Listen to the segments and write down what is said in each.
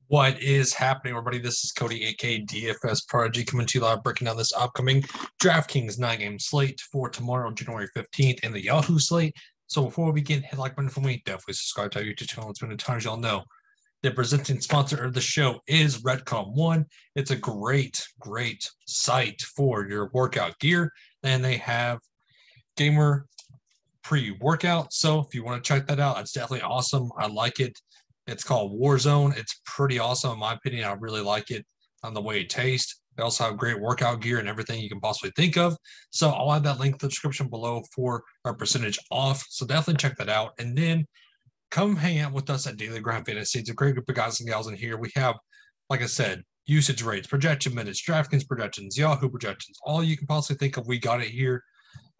What is happening, everybody? This is Cody, aka DFS Prodigy, coming to you live, breaking down this upcoming Draftkings 9-game slate for tomorrow, January 15th, and the Yahoo slate. So before we begin, hit like button for me, definitely subscribe to our YouTube channel. It's been a ton, as y'all know. The presenting sponsor of the show is Redcom One. It's a great site for your workout gear, and they have gamer pre-workout. So if you want to check that out, it's definitely awesome. I like it. It's called Warzone. It's pretty awesome in my opinion. I really like it on the way it tastes. They also have great workout gear and everything you can possibly think of. So I'll add that link in the description below for our percentage off. So definitely check that out. And then come hang out with us at Daily Grind Fantasy. It's a great group of guys and gals in here. We have, like I said, usage rates, projection minutes, Draftkings projections, Yahoo projections, all you can possibly think of. We got it here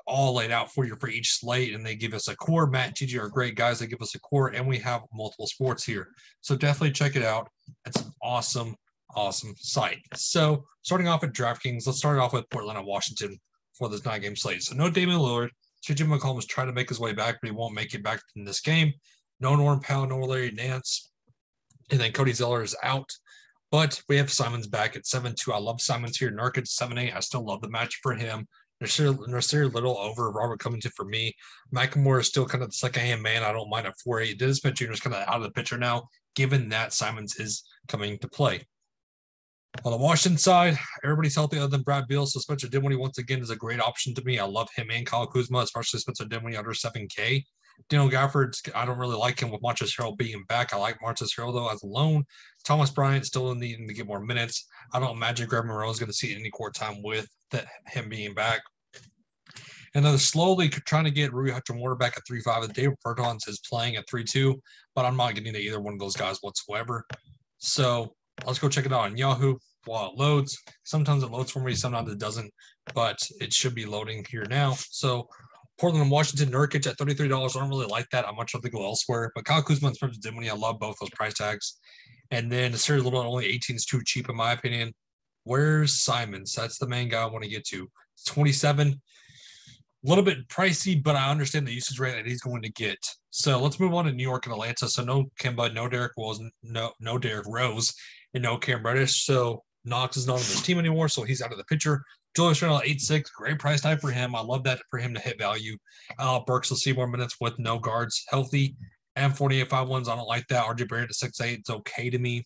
all laid out for you for each slate, and they give us a core. Matt and TG are great guys. They give us a core, and we have multiple sports here. So definitely check it out. It's an awesome site. So starting off at DraftKings, let's start off with Portland and Washington for this 9-game slate. So no Damian Lillard. TJ McCollum is trying to make his way back, but he won't make it back in this game. No Norm Powell, no Larry Nance. And then Cody Zeller is out. But we have Simons back at 7-2. I love Simons here. Nurkic 7-8. I still love the match for him. Nasir Little over Robert Covington for me. McLemore is still kind of the second-hand man. I don't mind at 4-8. Dennis Smith Jr. is kind of out of the picture now, given that Simons is coming to play. On the Washington side, everybody's healthy other than Brad Beal, so Spencer Dinwiddie, once again, is a great option to me. I love him and Kyle Kuzma, especially Spencer Dinwiddie under 7K. Daniel Gafford, I don't really like him with Montrezl Harrell being back. I like Montrezl Harrell, though, as a loan. Thomas Bryant still needing to get more minutes. I don't imagine Greg Monroe is going to see any court time with him being back. And they're slowly trying to get Rui Hachimura back at 3-5. And David Bertans is playing at 3-2, but I'm not getting to either one of those guys whatsoever. So let's go check it out on Yahoo while it loads. Sometimes it loads for me, sometimes it doesn't, but it should be loading here now. So Portland and Washington, Nurkic at $33. I don't really like that. I much rather go elsewhere. But Kyle Kuzma and Spencer Dinwiddie, I love both those price tags. And then the series little only 18 is too cheap in my opinion. Where's Simons? That's the main guy I want to get to. 27. A little bit pricey, but I understand the usage rate that he's going to get. So let's move on to New York and Atlanta. So no Kemba, no Derrick Rose, no Derrick Rose, and no Cam Reddish. So Knox is not on this team anymore, so he's out of the picture. Julius Randle 8-6, great price tag for him. I love that for him to hit value. Burks will see more minutes with no guards healthy. And 48-5-1s, I don't like that. RJ Barrett at 6-8, it's okay to me.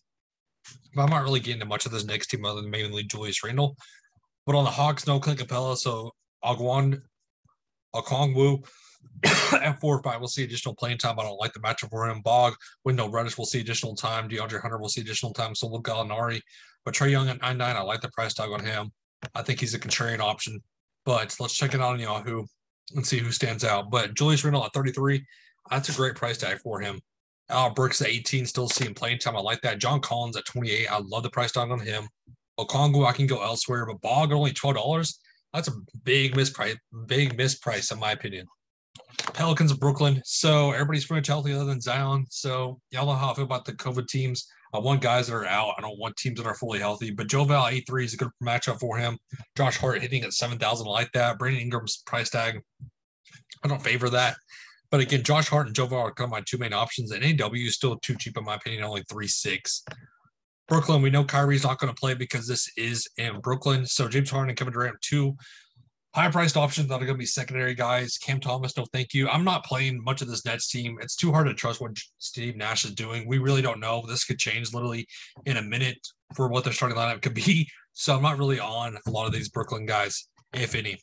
But I'm not really getting to much of this next team other than mainly Julius Randle. But on the Hawks, no Clint Capella, so Okongwu at 4-5 we'll see additional playing time. I don't like the matchup for him. Bog with no Reddish will see additional time. DeAndre Hunter will see additional time. So will Gallinari. But Trae Young at 9-9, I like the price tag on him. I think he's a contrarian option. But let's check it out on Yahoo and see who stands out. But Julius Randle at 33, that's a great price tag for him. Burks at 18, still seeing playing time. I like that. John Collins at 28, I love the price tag on him. Okongwu, I can go elsewhere. But Bog at only $12, that's a big misprice in my opinion. Pelicans of Brooklyn. So everybody's pretty much healthy other than Zion. So y'all know how I feel about the COVID teams. I want guys that are out. I don't want teams that are fully healthy. But Joe Val 8-3 is a good matchup for him. Josh Hart hitting at 7,000. I like that. Brandon Ingram's price tag, I don't favor that. But again, Josh Hart and Joe Val are kind of my two main options. And AW is still too cheap in my opinion, only 3.6. Brooklyn, we know Kyrie's not going to play because this is in Brooklyn. So James Harden and Kevin Durant, two high-priced options that are going to be secondary guys. Cam Thomas, no thank you. I'm not playing much of this Nets team. It's too hard to trust what Steve Nash is doing. We really don't know. This could change literally in a minute for what their starting lineup could be. So I'm not really on a lot of these Brooklyn guys, if any.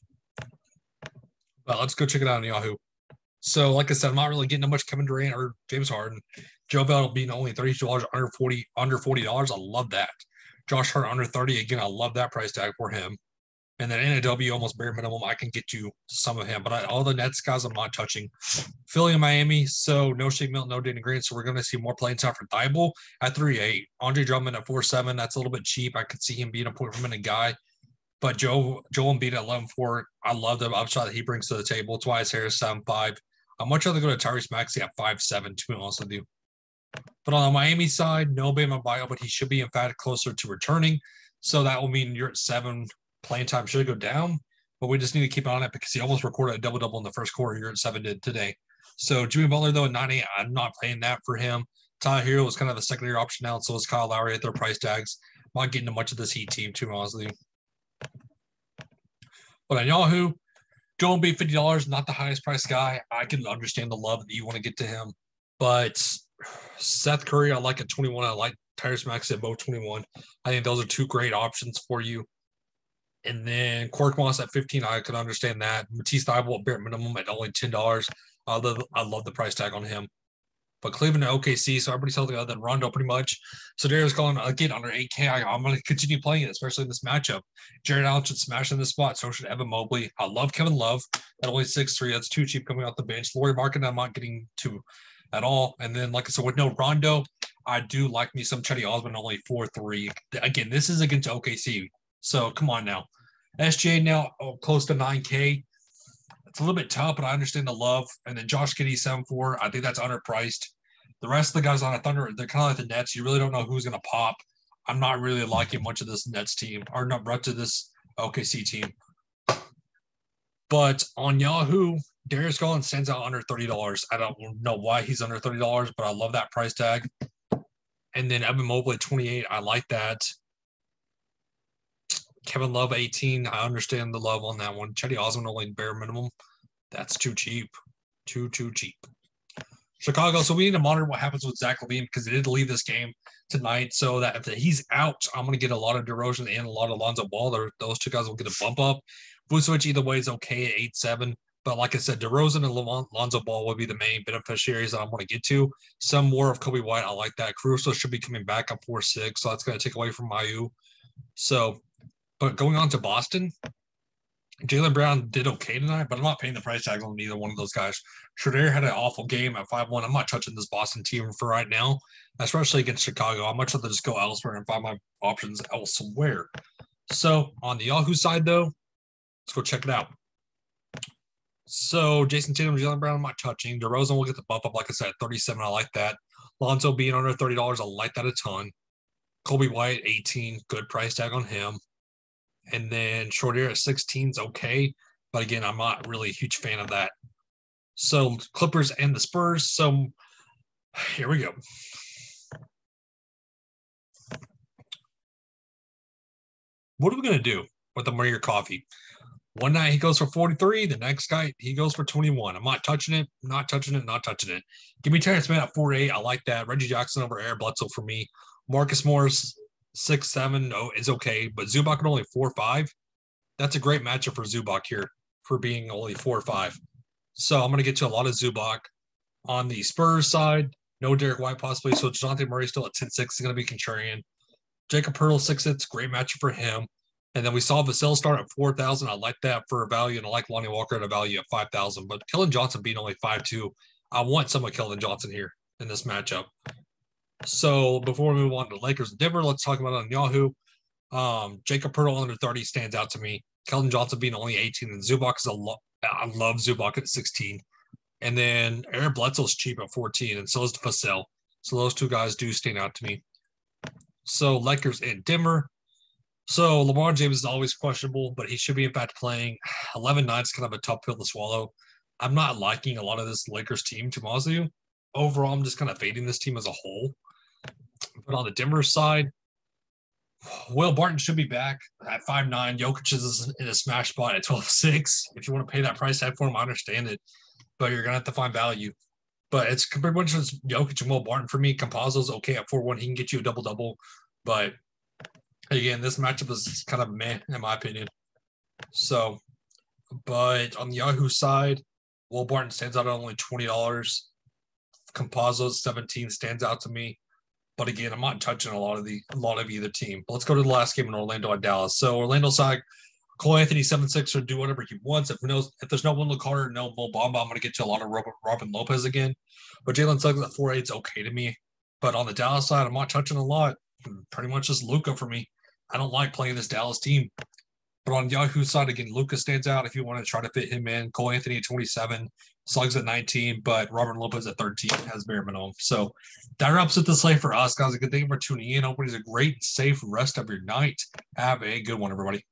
But let's go check it out on Yahoo. So like I said, I'm not really getting much Kevin Durant or James Harden. Joe Bell being only $32 under $40. I love that. Josh Hart under 30. Again, I love that price tag for him. And then NAW, almost bare minimum, I can get you some of him. But all the Nets guys I'm not touching. Philly and Miami, so no Shake Milton, no Danny Green. So we're going to see more playing time for Thibault at 3.8. Andre Drummond at 4.7. That's a little bit cheap. I could see him being a point-per-minute guy. But Joel Embiid at 11.4. I love the upside that he brings to the table. Tobias Harris 7.5. I'd much rather go to Tyrese Maxey at 5.7, to be honest with you. But on the Miami side, no Bam Adebayo, but he should be, in fact, closer to returning. So that will mean you're at 7. Playing time should go down, but we just need to keep on it because he almost recorded a double-double in the first quarter. You're at 7 today. So Jimmy Butler, though, at 9.8, I'm not playing that for him. Tyler Hero was kind of a secondary option now, and so was Kyle Lowry at their price tags. I'm not getting to much of this Heat team, too honestly. But on Yahoo, don't be $50, not the highest price guy. I can understand the love that you want to get to him. But Seth Curry, I like at 21. I like Tyrese Maxey at both 21. I think those are two great options for you. And then Cork Moss at 15, I could understand that. Matisse Thybulle at bare minimum at only $10. I love the price tag on him. But Cleveland and OKC, so everybody's holding other than Rondo pretty much. So Darius going again under 8K. I'm going to continue playing it, especially in this matchup. Jared Allen should smash in this spot. So should Evan Mobley. I love Kevin Love at only 6'3". That's too cheap coming off the bench. Lauri Markkanen, I'm not getting to at all. And then, like I said, with no Rondo, I do like me some Chetty Osman, only 4'3". Again, this is against OKC. So come on now. SGA now close to 9K. It's a little bit tough, but I understand the love. And then Josh Giddey, 7'4". I think that's underpriced. The rest of the guys on a Thunder, they're kind of like the Nets. You really don't know who's going to pop. I'm not really liking much of this Nets team, or not much of this OKC team. But on Yahoo, Darius Garland stands out under $30. I don't know why he's under $30, but I love that price tag. And then Evan Mobley, 28. I like that. Kevin Love, 18. I understand the love on that one. Chetty Osman, only bare minimum. That's too cheap. Too cheap. Chicago, so we need to monitor what happens with Zach LaVine because he did leave this game tonight. So that if he's out, I'm going to get a lot of DeRozan and a lot of Lonzo Ball. Those two guys will get a bump up. Vucevic either way is okay at 8-7. But like I said, DeRozan and Lonzo Ball will be the main beneficiaries that I'm going to get to. Some more of Kobe White. I like that. Caruso should be coming back up 4-6. So that's going to take away from Mayu. So, but going on to Boston, Jaylen Brown did okay tonight, but I'm not paying the price tag on either one of those guys. Schroeder had an awful game at 5-1. I'm not touching this Boston team for right now, especially against Chicago. I'd much rather just go elsewhere and find my options elsewhere. So on the Yahoo side, though, let's go check it out. So Jason Tatum, Jaylen Brown, I'm not touching. DeRozan will get the bump up, like I said, 37. I like that. Lonzo being under $30, I like that a ton. Kobe White, 18. Good price tag on him. And then Schroeder at 16 is okay. But again, I'm not really a huge fan of that. So Clippers and the Spurs. So here we go. What are we going to do with the Maria Coffee? One night he goes for 43. The next guy, he goes for 21. I'm not touching it, not touching it, not touching it. Give me Terrence Mann at 4-8. I like that. Reggie Jackson over Eric Bledsoe for me. Marcus Morris, 6-7 is okay, but Zubac at only 4-5. That's a great matchup for Zubac here for being only 4-5. So I'm going to get to a lot of Zubac. On the Spurs side, no Derek White possibly, so DeJounte Murray still at 10-6 is going to be contrarian. Jacob Poeltl, 6-6, great matchup for him. And then we saw Vassell start at 4,000. I like that for a value, and I like Lonnie Walker at a value at 5,000. But Keldon Johnson being only 5'2", I want some of Keldon Johnson here in this matchup. So before we move on to Lakers and Denver, let's talk about it on Yahoo. Jacob Poeltl under 30 stands out to me. Keldon Johnson being only 18, and Zubac is I love Zubac at 16. And then Eric Bledsoe's cheap at 14, and so is Vassell. So those two guys do stand out to me. So Lakers and Denver. So LeBron James is always questionable, but he should be in fact playing. 11-9 is kind of a tough pill to swallow. I'm not liking a lot of this Lakers team, to be honest with you. Overall, I'm just kind of fading this team as a whole. But on the Denver side, Will Barton should be back at 5'9". Jokic is in a smash spot at 12-6. If you want to pay that price tag for him, I understand it. But you're going to have to find value. But it's pretty much just Jokic and Will Barton for me. Campazzo's okay at 4-1. He can get you a double-double. But again, this matchup is kind of meh, in my opinion. So, but on the Yahoo side, Will Barton stands out at only $20. Campazzo's 17 stands out to me. But again, I'm not touching a lot of either team. But let's go to the last game in Orlando at Dallas. So Orlando side, Cole Anthony 7-6 or do whatever he wants. If there's no Wendell Carter, no Mo Bamba, I'm going to get to a lot of Robin Lopez again. But Jalen Suggs at 4-8 is okay to me. But on the Dallas side, I'm not touching a lot. Pretty much just Luka for me. I don't like playing this Dallas team. But on Yahoo side, again, Luka stands out if you want to try to fit him in. Cole Anthony at 27, Suggs at 19, but Robin Lopez at 13 has bare minimum. So that wraps up the slate for us, guys. A good thing for tuning in. Hope you have a great, safe rest of your night. Have a good one, everybody.